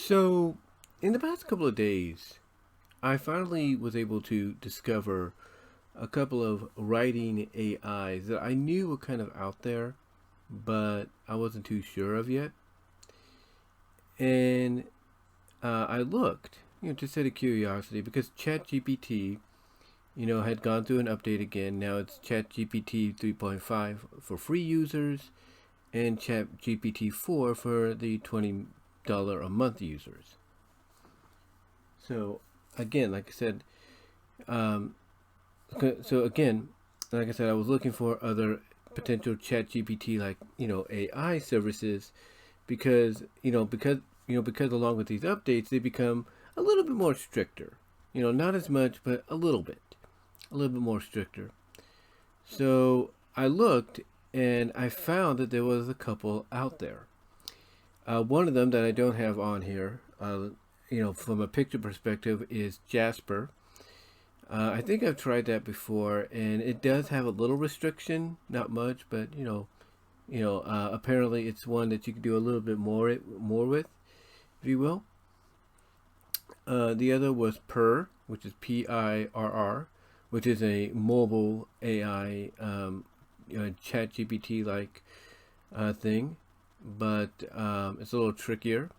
So, in the past couple of days, I finally was able to discover a couple of writing AIs that I knew were kind of out there, but I wasn't too sure of yet. And I looked, just out of curiosity, because ChatGPT, had gone through an update again. Now it's ChatGPT 3.5 for free users and ChatGPT 4 for the $20 a month users. So again, like I said, um, I was looking for other potential ChatGPT AI services because because along with these updates they become a little bit more stricter. Not as much, but a little bit more stricter. So I looked and I found that there was a couple out there. One of them that I don't have on here, from a picture perspective, is Jasper. I think I've tried that before, and it does have a little restriction, not much, but apparently it's one that you can do a little bit more with, if you will. The other was Purr, which is PIRR, which is a mobile AI chat GPT like thing, but it's a little trickier.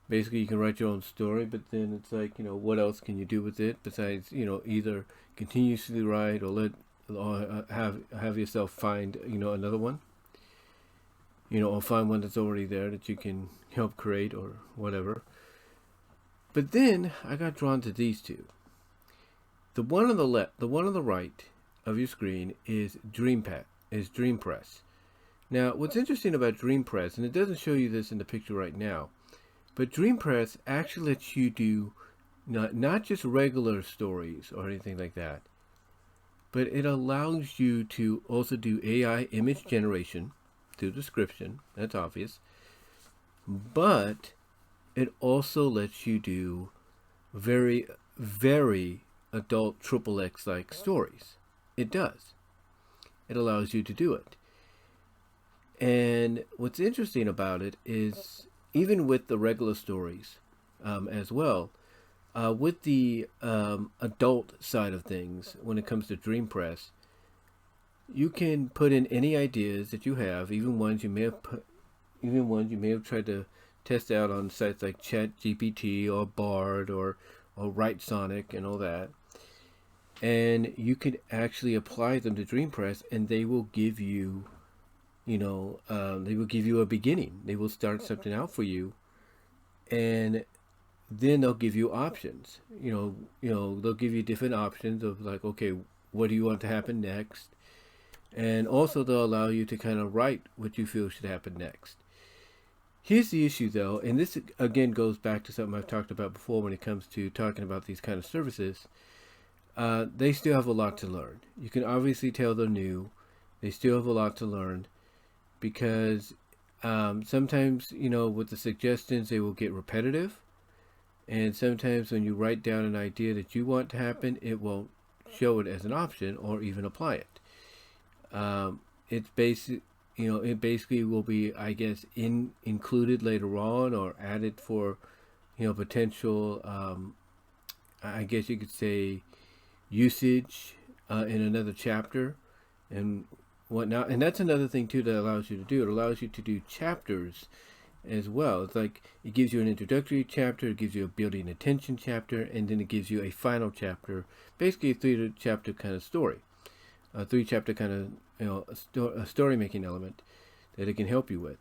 Basically, you can write your own story, but then it's like, what else can you do with it besides, either continuously write or have yourself find, another one, or find one that's already there that you can help create or whatever. But then I got drawn to these two. The one on the right of your screen is Dreampress. Now, what's interesting about Dreampress, and it doesn't show you this in the picture right now, but Dreampress actually lets you do not just regular stories or anything like that, but it allows you to also do AI image generation through description. That's obvious. But it also lets you do very, very adult XXX like stories. It does. It allows you to do it. And what's interesting about it is, even with the regular stories as well, with the adult side of things, when it comes to Dreampress, you can put in any ideas that you have, even ones you may have tried to test out on sites like ChatGPT or Bard or WriteSonic and all that. And you could actually apply them to Dreampress, and they will give you a beginning. They will start something out for you, and then they'll give you options. They'll give you different options of like, okay, what do you want to happen next? And also they'll allow you to kind of write what you feel should happen next. Here's the issue though, and this again goes back to something I've talked about before when it comes to talking about these kind of services. They still have a lot to learn. You can obviously tell they're new. They still have a lot to learn, because sometimes, with the suggestions, they will get repetitive. And sometimes when you write down an idea that you want to happen, it won't show it as an option or even apply it. It basically will be, I guess, included later on or added for, potential, I guess you could say, usage in another chapter and whatnot. And that's another thing too that allows you to do. It allows you to do chapters as well. It's like it gives you an introductory chapter, it gives you a building attention chapter, and then it gives you a final chapter, basically a 3-chapter kind of story, a 3-chapter kind of a story making element that it can help you with.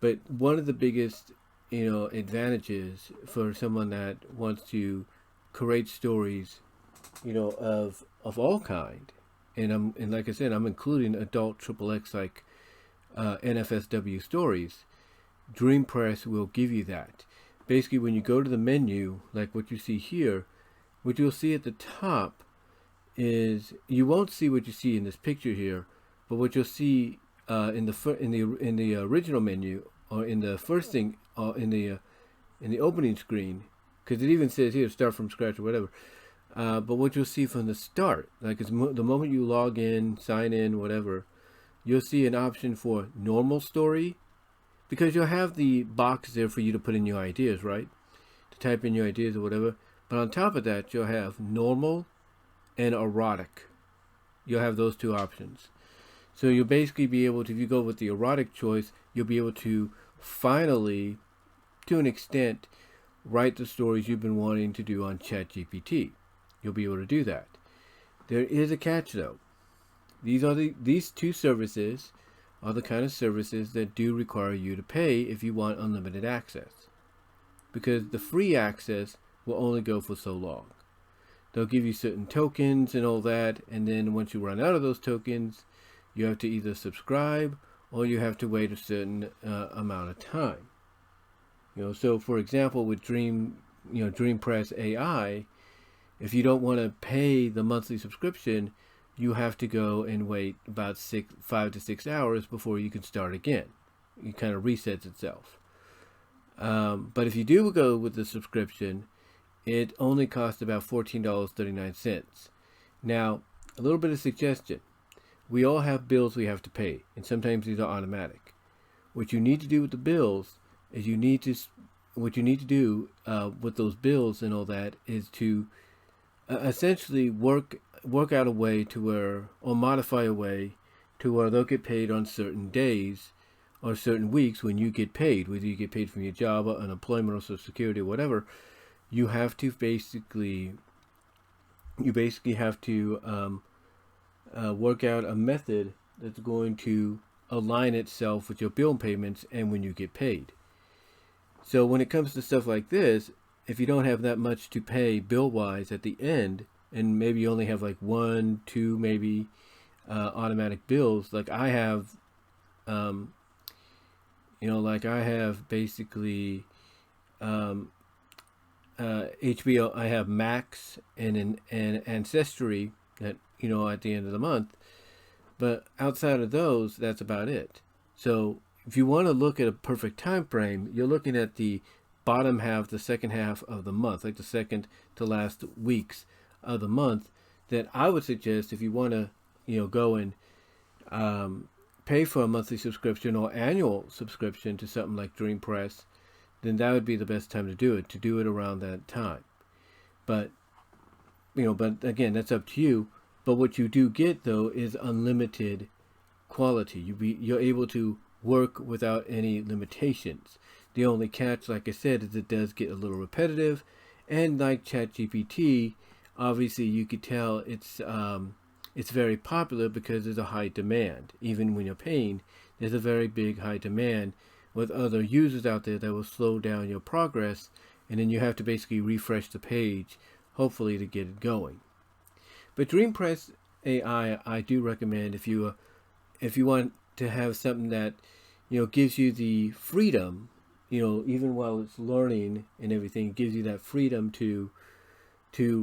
But one of the biggest advantages for someone that wants to create stories of all kind, and like I said, I'm including adult XXX like NFSW stories. Dreampress will give you that. Basically, when you go to the menu, like what you see here, what you'll see at the top is, you won't see what you see in this picture here, but what you'll see in the original menu, or in the first thing, in the opening screen, because it even says here start from scratch or whatever. But what you'll see from the start, like the moment you log in, sign in, whatever, you'll see an option for normal story, because you'll have the box there for you to put in your ideas, right? To type in your ideas or whatever. But on top of that, you'll have normal and erotic. You'll have those two options. So you'll basically be able to, if you go with the erotic choice, you'll be able to finally, to an extent, write the stories you've been wanting to do on ChatGPT. You'll be able to do that. There is a catch though. These two services are the kind of services that do require you to pay if you want unlimited access. Because the free access will only go for so long. They'll give you certain tokens and all that, and then once you run out of those tokens, you have to either subscribe or you have to wait a certain amount of time. So for example, with Dreampress AI, if you don't want to pay the monthly subscription, you have to go and wait about 5 to 6 hours before you can start again. It kind of resets itself. But if you do go with the subscription, it only costs about $14.39. Now, a little bit of suggestion. We all have bills we have to pay, and sometimes these are automatic. What you need to do with the bills is what you need to do with those bills and all that is to essentially work out a way to where, or modify a way to where they'll get paid on certain days or certain weeks when you get paid, whether you get paid from your job or unemployment or Social Security or whatever. You have to basically have to work out a method that's going to align itself with your bill payments and when you get paid. So when it comes to stuff like this, if you don't have that much to pay bill-wise at the end, and maybe you only have like 1, 2, maybe automatic bills, like I have, basically HBO, I have Max and Ancestry that, at the end of the month. But outside of those, that's about it. So if you want to look at a perfect time frame, you're looking at the bottom half, the second half of the month, like the second to last weeks of the month, that I would suggest if you want to, go and pay for a monthly subscription or annual subscription to something like Dreampress, then that would be the best time to do it around that time. But again, that's up to you. But what you do get though is unlimited quality. You're able to work without any limitations. The only catch, like I said, is it does get a little repetitive, and like ChatGPT, obviously you could tell it's very popular because there's a high demand. Even when you're paying, there's a very big high demand with other users out there that will slow down your progress, and then you have to basically refresh the page, hopefully, to get it going. But Dreampress AI, I do recommend if you want to have something that gives you the freedom, even while it's learning and everything, it gives you that freedom to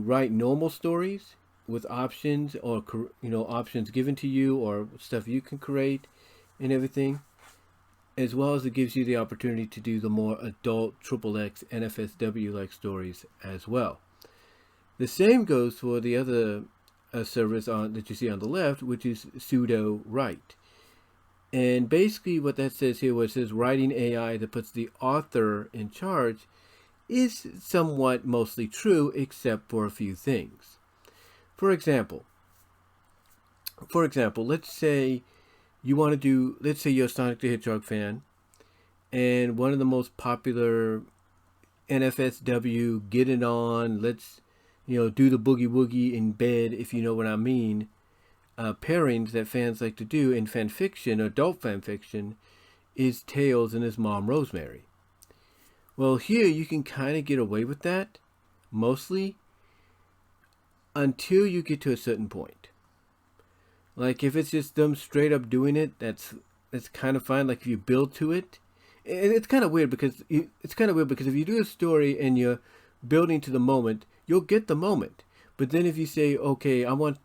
write normal stories with options, or options given to you, or stuff you can create and everything, as well as it gives you the opportunity to do the more adult XXX NFSW like stories as well. The same goes for the other service that you see on the left, which is Sudo Write. And basically what that says here, where it says writing AI that puts the author in charge, is somewhat mostly true, except for a few things. For example, let's say you're a Sonic the Hedgehog fan, and one of the most popular NFSW, get it on, let's do the boogie woogie in bed, if you know what I mean, pairings that fans like to do in fan fiction, adult fan fiction, is Tails and his mom Rosemary. Well, here you can kind of get away with that, mostly, until you get to a certain point. Like if it's just them straight up doing it, that's kind of fine. Like if you build to it, it's kind of weird because if you do a story and you're building to the moment, you'll get the moment. But then if you say, okay, I want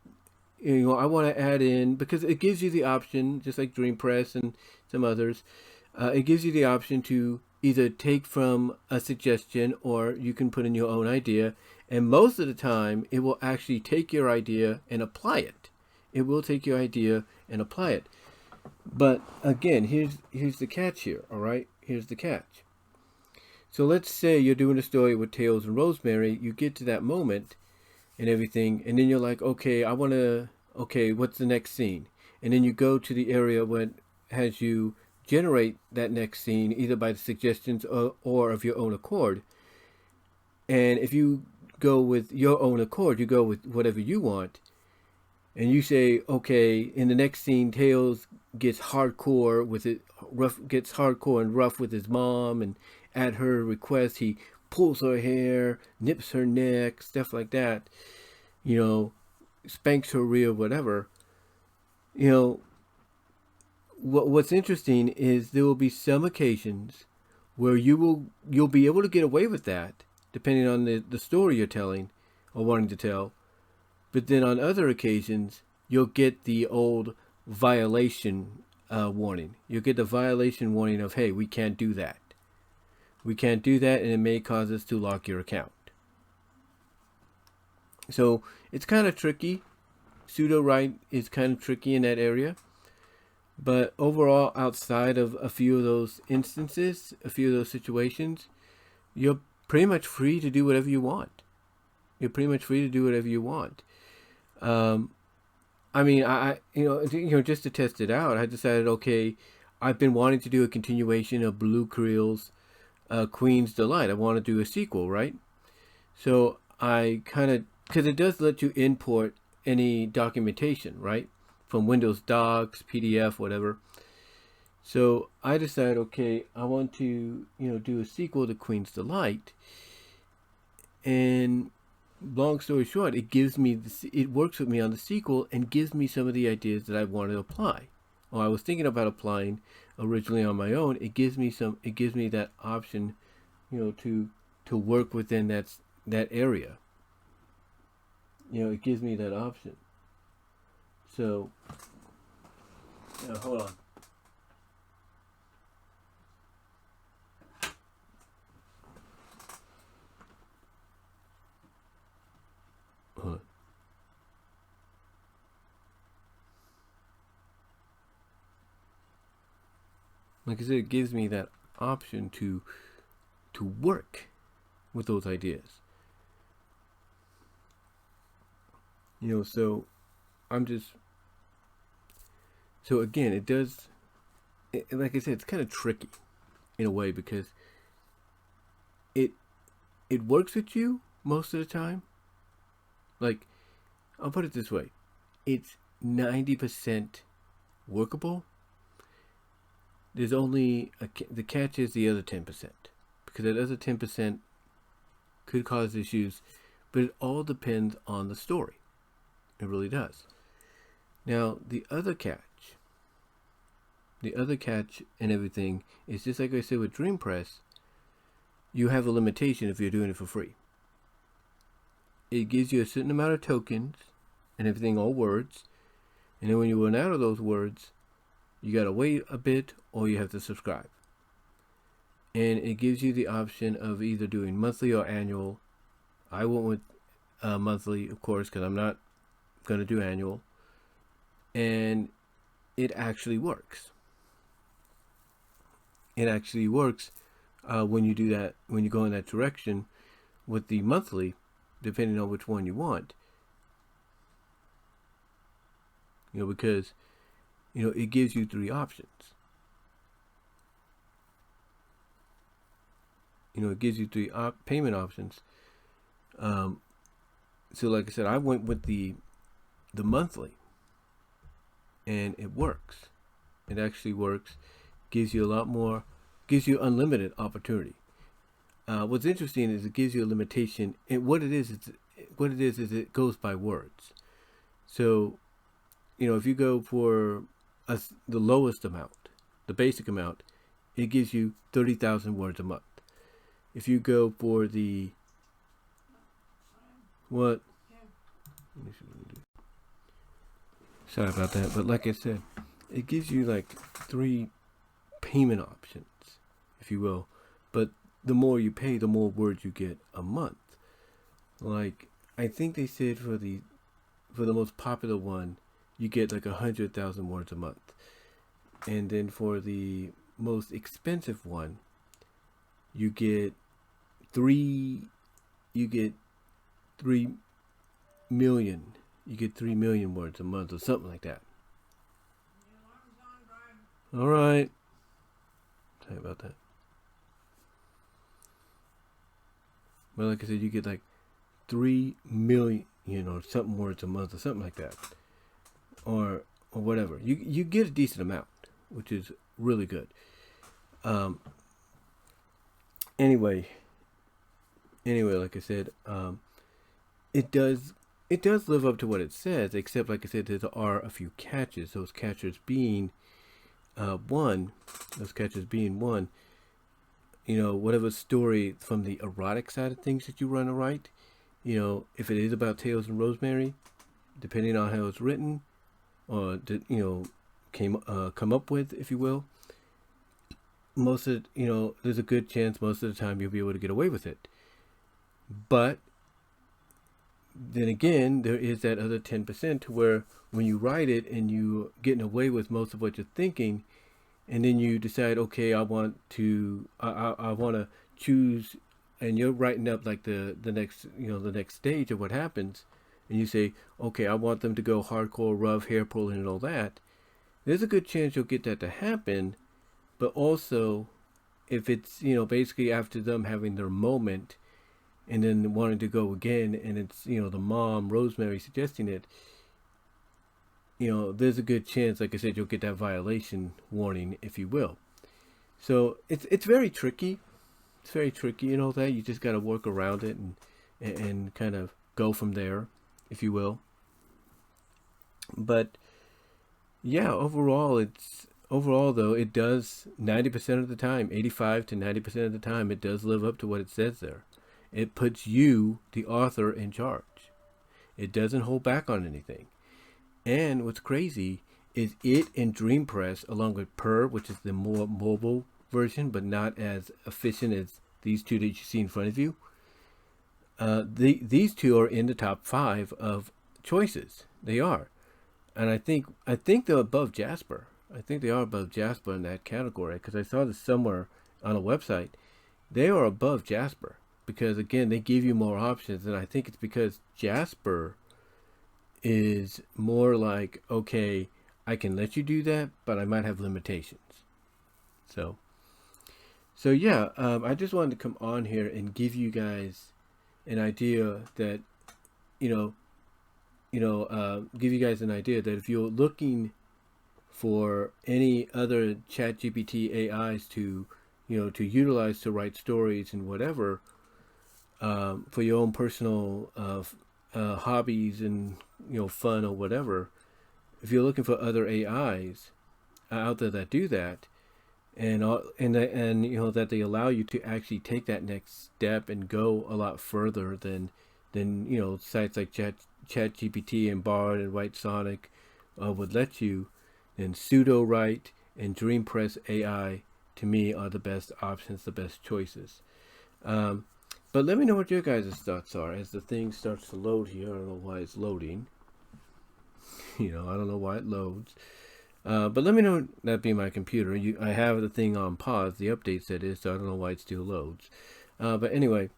to add in, because it gives you the option, just like Dreampress and some others, it gives you the option to either take from a suggestion or you can put in your own idea. And most of the time, it will actually take your idea and apply it. It will take your idea and apply it. But again, here's the catch here. All right, here's the catch. So let's say you're doing a story with Tails and Rosemary. You get to that moment and everything, and then you're like, okay, I want to. Okay, what's the next scene? And then you go to the area where has you generate that next scene either by the suggestions or of your own accord. And if you go with your own accord, you go with whatever you want, and you say, okay, in the next scene, Tails gets hardcore with it, gets hardcore and rough with his mom, and at her request, he pulls her hair, nips her neck, stuff like that. You know, spanks her rear, whatever. You know, what's interesting is there will be some occasions where you'll be able to get away with that, depending on the story you're telling or wanting to tell. But then on other occasions, you'll get the old violation warning. You'll get the violation warning of, hey, we can't do that. We can't do that, and it may cause us to lock your account. So it's kind of tricky. Sudo write is kind of tricky in that area. But overall, outside of a few of those instances, a few of those situations, you're pretty much free to do whatever you want. You're pretty much free to do whatever you want. I mean, just to test it out, I decided, okay, I've been wanting to do a continuation of Blue Creel's Queen's Delight. I want to do a sequel, right? So I kind of, because it does let you import any documentation, right? From Windows Docs, PDF, whatever. So I decided, okay, I want to, do a sequel to Queen's Delight. And long story short, it works with me on the sequel and gives me some of the ideas that I want to apply, or I was thinking about applying originally on my own. It gives me that option, to work within that area. It gives me that option. So, hold on. Like I said, it gives me that option to work with those ideas. So so again, like I said, it's kind of tricky in a way, because it works with you most of the time. Like, I'll put it this way, it's 90% workable. There's only the catch is the other 10%, because that other 10% could cause issues, but it all depends on the story. It really does. Now, the other catch and everything is just like I said with Dreampress. You have a limitation if you're doing it for free. It gives you a certain amount of tokens and everything, all words, and then when you run out of those words, you gotta wait a bit, or you have to subscribe. And it gives you the option of either doing monthly or annual. I went with monthly, of course, because I'm not gonna do annual. And it actually works. It actually works when you do that, when you go in that direction with the monthly, depending on which one you want. Because it gives you 3 options. It gives you 3 payment options. So like I said, I went with the monthly, and it works. It actually works. Gives you a lot more. Gives you unlimited opportunity. What's interesting is it gives you a limitation. And what it is it goes by words. So, if you go for the lowest amount, the basic amount, it gives you 30,000 words a month. If you go for the what? Sorry about that, but like I said, it gives you like 3 payment options, if you will. But the more you pay, the more words you get a month. Like, I think they said for the most popular one, you get like 100,000 words a month. And then for the most expensive one, you get three. You get 3 million. You get 3 million words a month or something like that. All right. Sorry about that. Well, like I said, you get like 3 million, something words a month or something like that, or whatever. You get a decent amount, which is really good. Anyway, like I said, it does live up to what it says, except like I said, there are a few catches. Those catches being one, whatever story from the erotic side of things that you want to write, if it is about Tales and Rosemary, depending on how it's written, or come up with, if you will, most of there's a good chance most of the time you'll be able to get away with it. But then again, there is that other 10% to where when you write it and you getting away with most of what you're thinking, and then you decide, okay, I want to choose, and you're writing up like the next stage of what happens, and you say, okay, I want them to go hardcore, rough, hair pulling, and all that. There's a good chance you'll get that to happen, but also, if it's basically after them having their moment, and then wanting to go again, and it's the mom Rosemary suggesting it, there's a good chance, like I said, you'll get that violation warning, if you will. So it's very tricky. It's very tricky, that you just got to work around it and kind of go from there, if you will. But yeah, overall though, it does 90% of the time, 85 to 90% of the time, it does live up to what it says there. It puts you, the author, in charge. It doesn't hold back on anything. And what's crazy is it and Dreampress, along with Purr, which is the more mobile version, but not as efficient as these two that you see in front of you. These two are in the top 5 of choices. They are. And I think they're above Jasper. I think they are above Jasper in that category, because I saw this somewhere on a website. They are above Jasper because, again, they give you more options, and I think it's because Jasper is more like, okay, I can let you do that, but I might have limitations. So yeah, I just wanted to come on here and give you guys an idea that, give you guys an idea that if you're looking for any other ChatGPT AIs to utilize to write stories and whatever, for your own personal hobbies and fun or whatever, if you're looking for other AIs out there that do that, and that they allow you to actually take that next step and go a lot further than sites like ChatGPT and Bard and White Sonic would let you, then Sudo Write and Dreampress AI to me are the best options, the best choices. But let me know what your guys' thoughts are as the thing starts to load here. I don't know why it's loading. I don't know why it loads. But let me know. That being my computer. I have the thing on pause, the updates that is, so I don't know why it still loads. But anyway,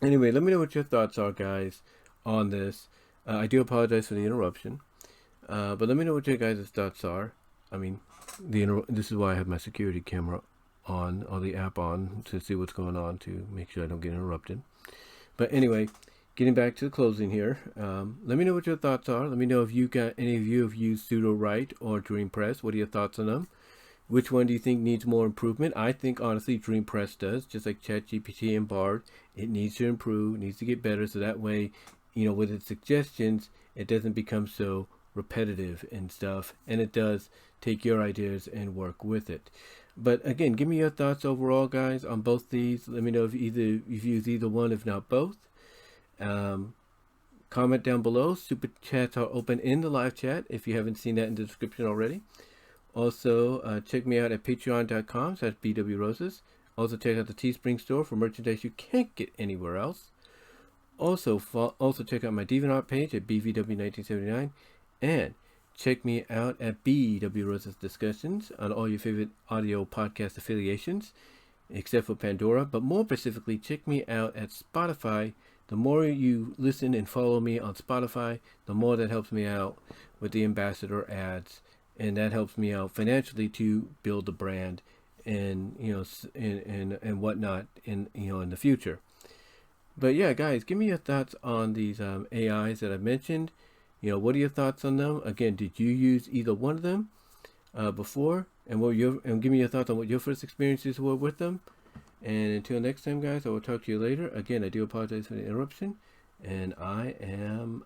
let me know what your thoughts are, guys, on this. I do apologize for the interruption. But let me know what your guys' thoughts are. I mean, this is why I have my security camera on, or the app on, to see what's going on, to make sure I don't get interrupted. But anyway, getting back to the closing here, let me know what your thoughts are. Let me know if any of you have used Sudo Write or Dreampress. What are your thoughts on them? Which one do you think needs more improvement? I think, honestly, Dreampress does, just like ChatGPT and Bard. It needs to improve, needs to get better, so that way, with its suggestions, it doesn't become so repetitive and stuff, and it does take your ideas and work with it. But again, give me your thoughts overall, guys, on both these. Let me know if you use either one, if not both. Comment down below. Super chats are open in the live chat if you haven't seen that in the description already. Also, check me out at patreon.com/bwroses. Also, check out the Teespring store for merchandise you can't get anywhere else. Also check out my DeviantArt page at bvw1979, and Check me out at BW Rosa's Discussions on all your favorite audio podcast affiliations, except for Pandora. But more specifically, check me out at Spotify. The more you listen and follow me on Spotify, the more that helps me out with the ambassador ads, and that helps me out financially to build the brand and and whatnot in in the future. But yeah, guys, give me your thoughts on these AIs that I mentioned. What are your thoughts on them? Again, did you use either one of them before? And give me your thoughts on what your first experiences were with them. And until next time, guys, I will talk to you later. Again, I do apologize for the interruption, and I am